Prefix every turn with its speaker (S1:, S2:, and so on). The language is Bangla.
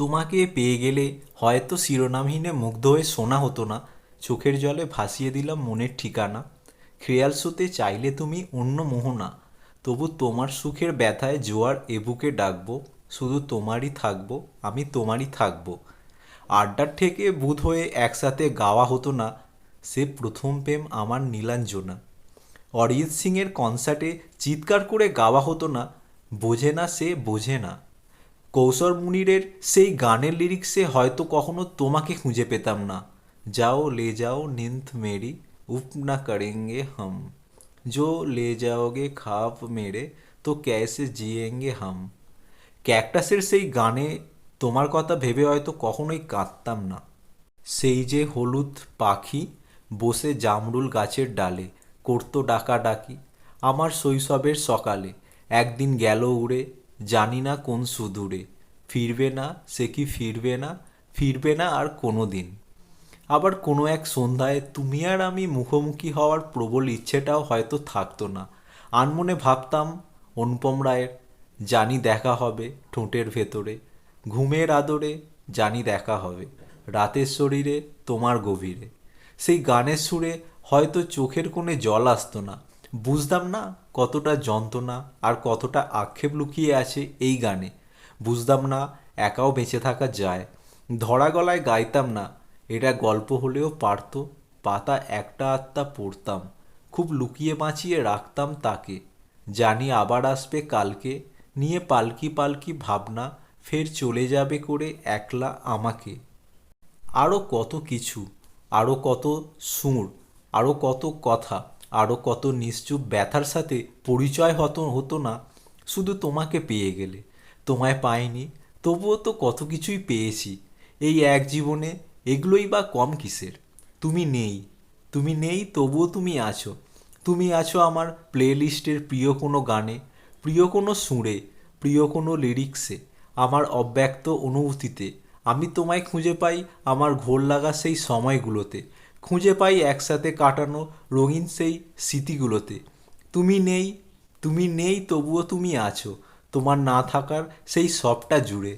S1: তোমাকে পেয়ে গেলে হয়তো শিরোনামহীনে মুগ্ধ হয়ে শোনা হতো না, চোখের জলে ভাসিয়ে দিলাম মনের ঠিকানা। খেয়াল শুতে চাইলে তুমি অন্য মোহনা, তবু তোমার সুখের ব্যথায় জোয়ার এ বুকে ডাকবো। শুধু তোমারই থাকবো, আমি তোমারই থাকবো। আড্ডার থেকে বুধ হয়ে একসাথে গাওয়া হতো না, সে প্রথম প্রেম আমার নীলাঞ্জনা। অরিজিৎ সিংয়ের কনসার্টে চিৎকার করে গাওয়া হতো না, বোঝে না সে বোঝে না। কৌশল মুনিরের সেই গানের লিরিক্সে হয়তো কখনো তোমাকে খুঁজে পেতাম না। যাও লে যাও নিন্থ মেরি, উপ না করেঙ্গে হাম, जो ले जाओगे খাপ মেরে তো ক্যাসে জিয়েঙ্গে হাম। ক্যাকটাসের সেই গানে তোমার কথা ভেবে হয়তো কখনোই কাঁদতাম না। সেই যে হলুদ পাখি বসে জামরুল গাছের ডালে করতো ডাকাডাকি আমার শৈশবের সকালে, একদিন গেল উড়ে, জানি না কোন সুদূরে। ফিরবে না সে কি ফিরবে না, ফিরবে না আর কোনো দিন। আবার কোনো এক সন্ধ্যায় তুমি আর আমি মুখোমুখি হওয়ার প্রবল ইচ্ছেটাও হয়তো থাকতো না। আনমনে ভাবতাম অনুপম রায়ের, জানি দেখা হবে ঠোঁটের ভেতরে, ঘুমের আদরে জানি দেখা হবে রাতের শরীরে তোমার গভীরে। সেই গানের সুরে হয়তো চোখের কোণে জল আসতো না, বুঝতাম না কতটা যন্ত্রণা আর কতটা আক্ষেপ লুকিয়ে আছে এই গানে। বুঝতাম না একাও বেঁচে থাকা যায়। ধরা গলায় গাইতাম না, এটা গল্প হলেও পারত, পাতা একটা আত্মা পড়তাম, খুব লুকিয়ে বাঁচিয়ে রাখতাম তাকে। জানি আবার আসবে কালকে, নিয়ে পালকি পালকি ভাবনা, ফের চলে যাবে করে একলা আমাকে। আরও কত কিছু, আরও কত সুর, আরও কত কথা, আরও কত নিশ্চুপ ব্যথার সাথে পরিচয় হতো হতো না শুধু তোমাকে পেয়ে গেলে। তোমায় পাইনি, তবুও তো কত কিছুই পেয়েছি এই এক জীবনে, এগুলোই বা কম কিসের। তুমি নেই, তুমি নেই তবুও তুমি আছো। তুমি আছো আমার প্লে লিস্টের প্রিয় কোনো গানে, প্রিয় কোনো সুরে, প্রিয় কোনো লিরিক্সে, আমার অব্যক্ত অনুভূতিতে। আমি তোমায় খুঁজে পাই আমার ঘোর লাগা সেই সময়গুলোতে, খুঁজে পাই একসাথে কাটানো রঙিন সেই স্মৃতিগুলোতে। তুমি নেই, তুমি নেই তবুও তুমি আছো, তোমার না থাকার সেই সবটা জুড়ে।